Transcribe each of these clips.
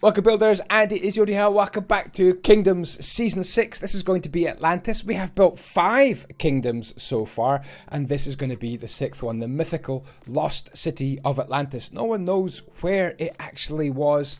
Welcome builders, Andyisyoda here. Welcome back to Kingdoms Season 6. This is going to be Atlantis. We have built 5 kingdoms so far, and this is going to be the 6th one, the mythical lost city of Atlantis. No one knows where it actually was,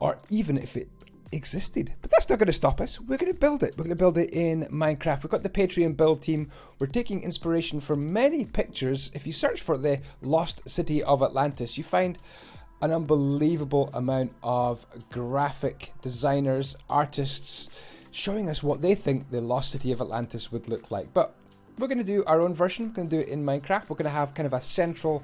or even if it existed. But that's not going to stop us. We're going to build it. We're going to build it in Minecraft. We've got the Patreon build team. We're taking inspiration from many pictures. If you search for the lost city of Atlantis, you find an unbelievable amount of graphic designers, artists, showing us what they think the lost city of Atlantis would look like. But we're going to do our own version. We're going to do it in Minecraft. We're going to have kind of a central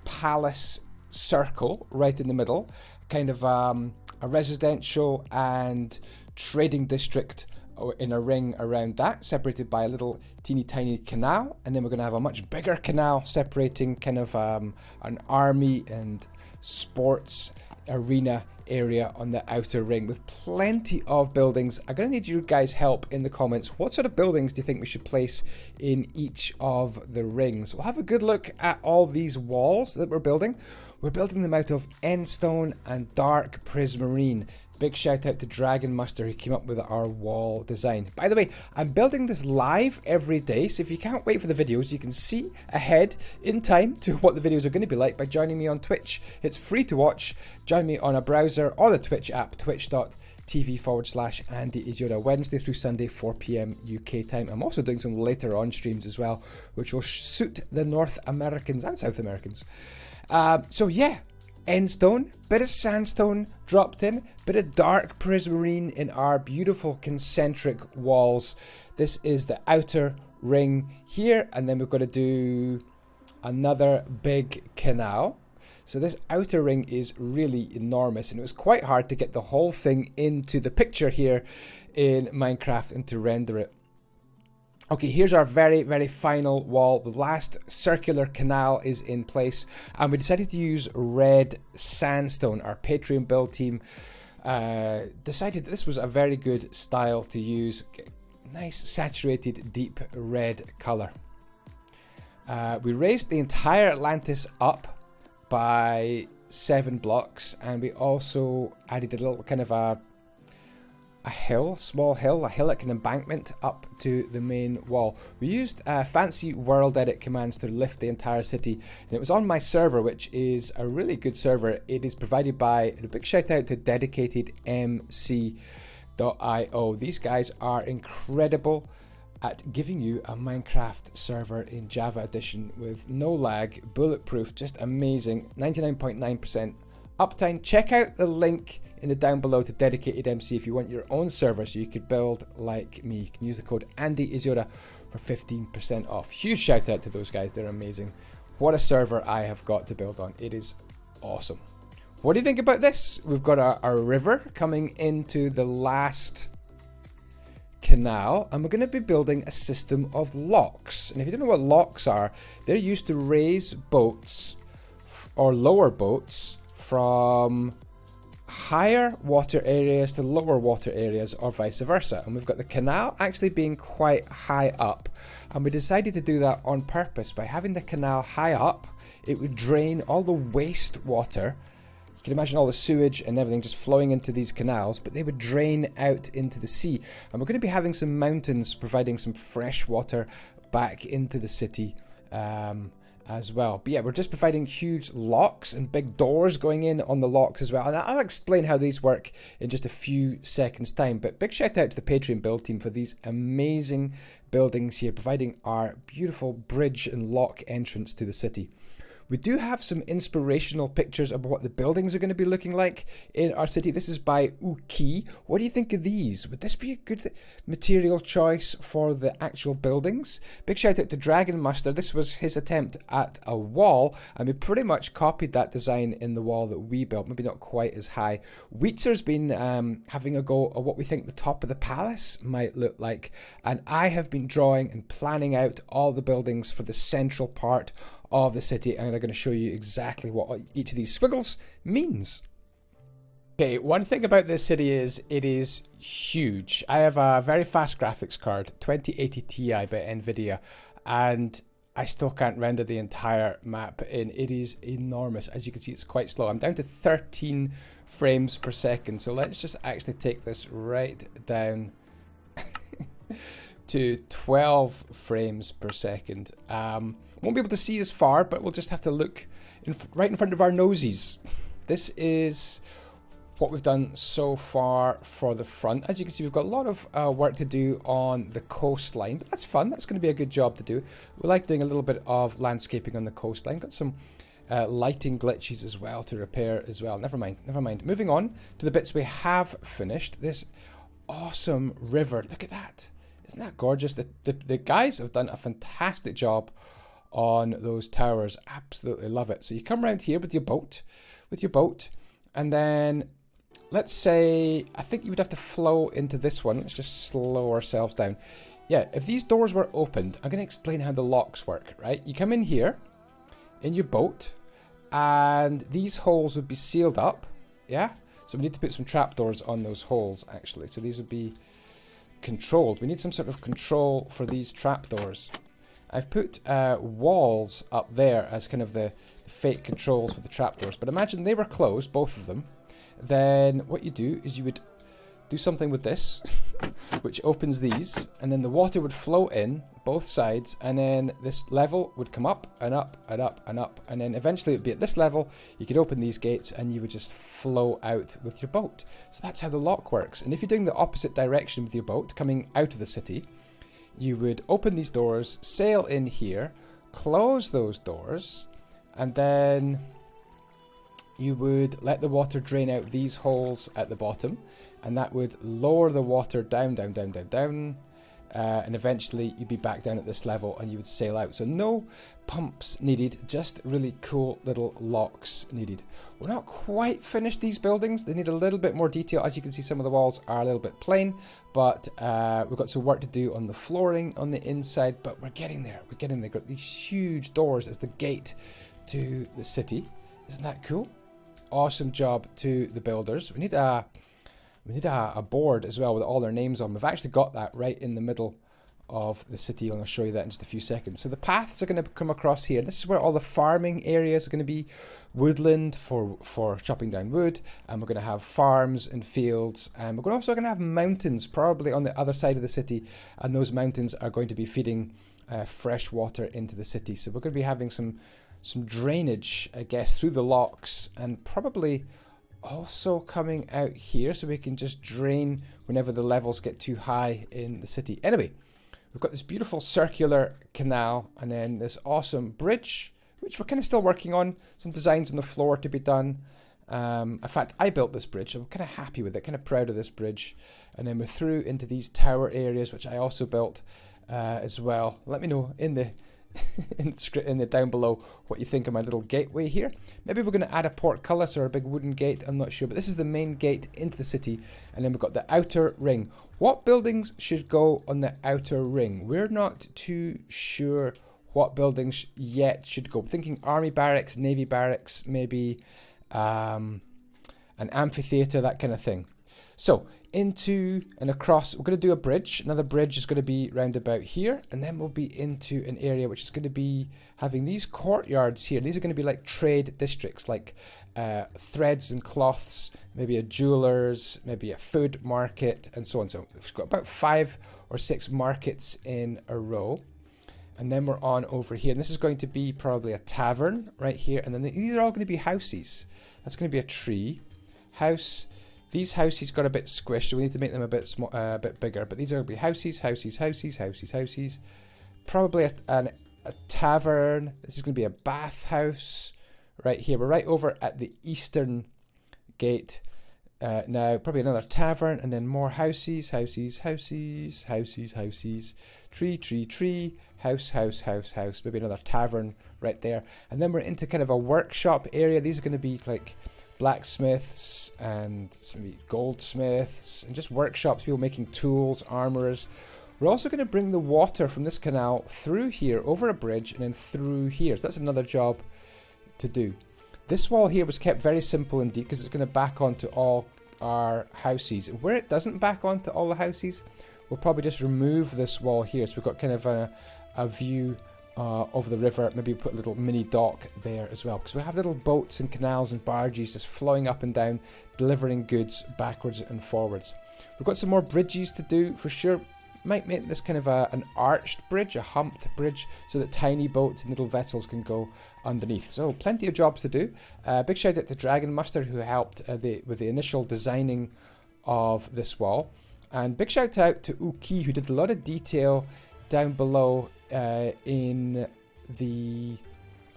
palace circle right in the middle, kind of a residential and trading district in a ring around that, separated by a little teeny tiny canal. And then we're going to have a much bigger canal separating kind of an army and sports arena area on the outer ring, with plenty of buildings. I'm going to need you guys' help in the comments. What sort of buildings do you think we should place in each of the rings? We'll have a good look at all these walls that we're building. We're building them out of endstone and dark prismarine. Big shout out to Dragon Muster, who came up with our wall design. By the way, I'm building this live every day, so if you can't wait for the videos, you can see ahead in time to what the videos are going to be like by joining me on Twitch. It's free to watch. Join me on a browser or the Twitch app, twitch.tv/Andyisyoda, Wednesday through Sunday, 4 PM UK time. I'm also doing some later on streams as well, which will suit the North Americans and South Americans. So yeah, endstone, bit of sandstone dropped in, bit of dark prismarine in our beautiful concentric walls. This is the outer ring here, and then we've got to do another big canal. So this outer ring is really enormous, and it was quite hard to get the whole thing into the picture here in Minecraft and to render it. Okay, here's our very, very final wall. The last circular canal is in place, and we decided to use red sandstone. Our Patreon build team decided that this was a very good style to use. Nice, saturated, deep red color. We raised the entire Atlantis up by 7 blocks, and we also added a little kind of a hillock and embankment up to the main wall. We used fancy world edit commands to lift the entire city, and it was on my server, which is a really good server. It is provided by, a big shout out to dedicatedmc.io. These guys are incredible at giving you a Minecraft server in Java Edition with no lag, bulletproof, just amazing, 99.9% uptime. Check out the link in the down below to Dedicated MC if you want your own server so you could build like me. You can use the code Andyisyoda for 15% off. Huge shout out to those guys, they're amazing. What a server I have got to build on. It is awesome. What do you think about this? We've got our river coming into the last canal, and we're going to be building a system of locks. And if you don't know what locks are, they're used to raise boats or lower boats from higher water areas to lower water areas, or vice versa. And we've got the canal actually being quite high up, and we decided to do that on purpose. By having the canal high up, it would drain all the waste water. You can imagine all the sewage and everything just flowing into these canals, but they would drain out into the sea. And we're going to be having some mountains providing some fresh water back into the city as well. But yeah, we're just providing huge locks and big doors going in on the locks as well, and I'll explain how these work in just a few seconds time. But big shout out to the Patreon build team for these amazing buildings here, providing our beautiful bridge and lock entrance to the city. We do have some inspirational pictures of what the buildings are going to be looking like in our city. This is by Uki. What do you think of these? Would this be a good material choice for the actual buildings? Big shout out to Dragon Muster. This was his attempt at a wall, and we pretty much copied that design in the wall that we built, maybe not quite as high. Wheatzer's been having a go at what we think the top of the palace might look like, and I have been drawing and planning out all the buildings for the central part of the city, and I'm going to show you exactly what each of these squiggles means. Okay, one thing about this city is it is huge. I have a very fast graphics card, 2080 Ti by Nvidia, and I still can't render the entire map in. It is enormous. As you can see, it's quite slow. I'm down to 13 frames per second. So let's just actually take this right down to 12 frames per second. Won't be able to see as far, but we'll just have to look right in front of our noses. This is what we've done so far for the front. As you can see, we've got a lot of work to do on the coastline, but that's fun. That's going to be a good job to do. We like doing a little bit of landscaping on the coastline. Got some lighting glitches as well to repair as well. Never mind, never mind. Moving on to the bits we have finished. This awesome river. Look at that. Isn't that gorgeous? The guys have done a fantastic job on those towers. Absolutely love it. So you come around here with your boat, and then let's say, I think you would have to flow into this one. Let's just slow ourselves down. Yeah, if these doors were opened, I'm going to explain how the locks work, right? You come in here, in your boat, and these holes would be sealed up, yeah? So we need to put some trapdoors on those holes, actually. So these would be controlled. We need some sort of control for these trapdoors. I've put walls up there as kind of the fake controls for the trapdoors. But imagine they were closed, both of them. Then what you do is you would do something with this, which opens these, and then the water would flow in both sides, and then this level would come up and up and up and up, and then eventually it would be at this level. You could open these gates and you would just flow out with your boat. So that's how the lock works. And if you're doing the opposite direction with your boat, coming out of the city, you would open these doors, sail in here, close those doors, and then you would let the water drain out these holes at the bottom, and that would lower the water down, down, down, down, down, and eventually you'd be back down at this level and you would sail out. So no pumps needed, just really cool little locks needed. We're not quite finished these buildings. They need a little bit more detail. As you can see, some of the walls are a little bit plain, but we've got some work to do on the flooring on the inside, but we're getting there. We're getting there. We've got these huge doors as the gate to the city. Isn't that cool? Awesome job to the builders. We need a board as well with all their names on. We've actually got that right in the middle of the city, and I'll show you that in just a few seconds. So the paths are going to come across here. This is where all the farming areas are going to be. Woodland for chopping down wood, and we're going to have farms and fields, and we're also going to have mountains probably on the other side of the city, and those mountains are going to be feeding fresh water into the city. So we're going to be having some drainage, I guess, through the locks, and probably also coming out here so we can just drain whenever the levels get too high in the city. Anyway, we've got this beautiful circular canal, and then this awesome bridge, which we're kind of still working on. Some designs on the floor to be done. In fact, I built this bridge. I'm kind of happy with it, kind of proud of this bridge. And then we're through into these tower areas, which I also built as well. Let me know in the in the down below what you think of my little gateway here. Maybe we're going to add a portcullis or a big wooden gate, I'm not sure, but this is the main gate into the city, and then we've got the outer ring. What buildings should go on the outer ring? We're not too sure what buildings yet should go. I'm thinking army barracks, navy barracks, maybe an amphitheater, that kind of thing. So into and across, we're going to do a bridge. Another bridge is going to be round about here, and then we'll be into an area which is going to be having these courtyards here. These are going to be like trade districts, like threads and cloths, maybe a jeweler's, maybe a food market, and so on. So we've got about 5 or 6 markets in a row. And then we're on over here, and this is going to be probably a tavern right here, and then these are all going to be houses. That's going to be a tree house. These houses got a bit squished, so we need to make them a bit bigger. But these are going to be houses, houses, houses, houses, houses. Probably a tavern. This is going to be a bathhouse right here. We're right over at the eastern gate now. Probably another tavern, and then more houses, houses, houses, houses, houses. Tree, tree, tree. House, house, house, house. Maybe another tavern right there. And then we're into kind of a workshop area. These are going to be like blacksmiths and maybe goldsmiths and just workshops, people making tools, armorers. We're also going to bring the water from this canal through here, over a bridge, and then through here. So that's another job to do. This wall here was kept very simple indeed, because it's going to back onto all our houses. Where it doesn't back onto all the houses, we'll probably just remove this wall here, so we've got kind of a view of the river. Maybe put a little mini dock there as well, because we have little boats and canals and barges just flowing up and down, delivering goods backwards and forwards. We've got some more bridges to do for sure. Might make this kind of an arched bridge, a humped bridge, so that tiny boats and little vessels can go underneath. So plenty of jobs to do. Big shout out to Dragon Mustard, who helped with the initial designing of this wall. And big shout out to Uki, who did a lot of detail down below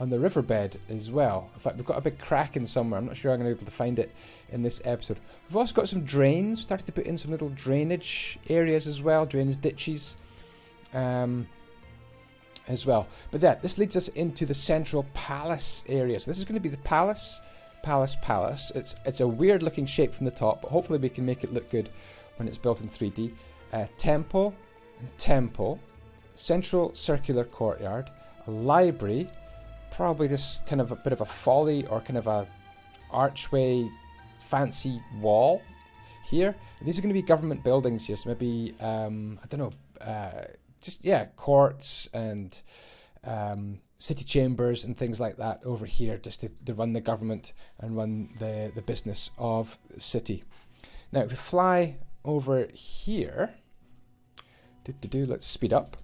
on the riverbed as well. In fact, we've got a big kraken somewhere. I'm not sure I'm going to be able to find it in this episode. We've also got some drains. Started to put in some little drainage areas as well, drainage ditches as well. But yeah, this leads us into the central palace area. So this is going to be the palace. It's a weird looking shape from the top, but hopefully we can make it look good when it's built in 3D. Temple and temple. Central circular courtyard. A library. Probably just kind of a bit of a folly or kind of a archway fancy wall here. And these are going to be government buildings here, so maybe I don't know, just yeah, courts and city chambers and things like that over here, just to run the government and run the business of the city. Now if we fly over here, let's speed up.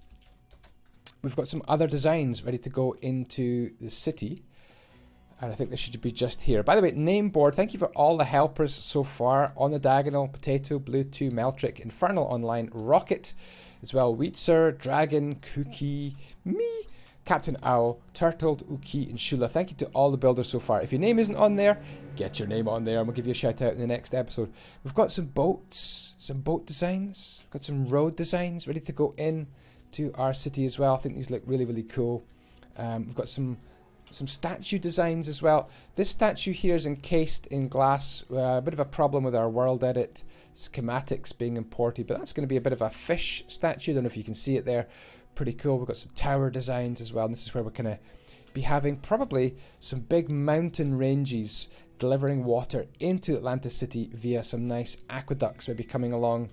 We've got some other designs ready to go into the city. And I think this should be just here. By the way, name board, thank you for all the helpers so far. On the Diagonal, Potato, Blue 2, Meltrick, Infernal Online, Rocket, as well, Wheatser, Dragon, Cookie, me, Captain Owl, Turtled, Uki, and Shula. Thank you to all the builders so far. If your name isn't on there, get your name on there and we'll give you a shout out in the next episode. We've got some boats, some boat designs. We've got some road designs ready to go in to our city as well. I think these look really, really cool. We've got some statue designs as well. This statue here is encased in glass. A bit of a problem with our world edit schematics being imported, but that's going to be a bit of a fish statue. I don't know if you can see it there. Pretty cool. We've got some tower designs as well, and this is where we're going to be having probably some big mountain ranges delivering water into Atlantis City via some nice aqueducts, maybe coming along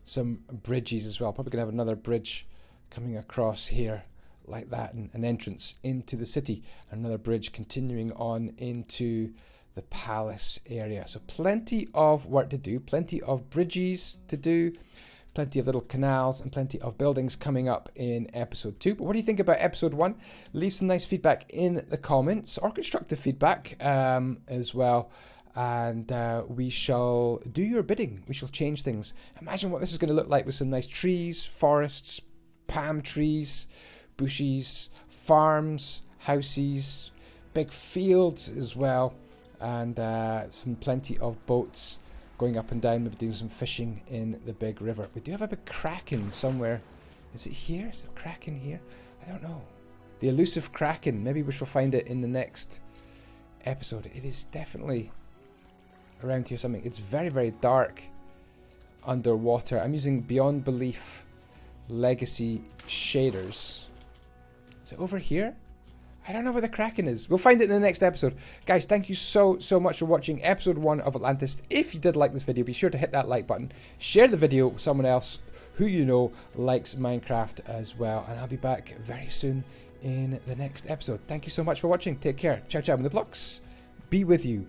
some bridges as well. Probably going to have another bridge coming across here like that, and an entrance into the city. Another bridge continuing on into the palace area. So plenty of work to do, plenty of bridges to do, plenty of little canals, and plenty of buildings coming up in episode 2. But what do you think about episode 1? Leave some nice feedback in the comments, or constructive feedback as well. And we shall do your bidding. We shall change things. Imagine what this is going to look like with some nice trees, forests, palm trees, bushes, farms, houses, big fields as well, and some plenty of boats going up and down, maybe doing some fishing in the big river. We do have a big kraken somewhere. Is it here? Is the kraken here? I don't know. The elusive kraken. Maybe we shall find it in the next episode. It is definitely around here something. It's very, very dark underwater. I'm using Beyond Belief Legacy shaders. Is it over here? I don't know where the kraken is. We'll find it in the next episode. Guys, thank you so much for watching episode 1 of Atlantis. If you did like this video, be sure to hit that like button. Share the video with someone else who you know likes Minecraft as well. And I'll be back very soon in the next episode. Thank you so much for watching. Take care. Ciao, ciao. And the blocks be with you.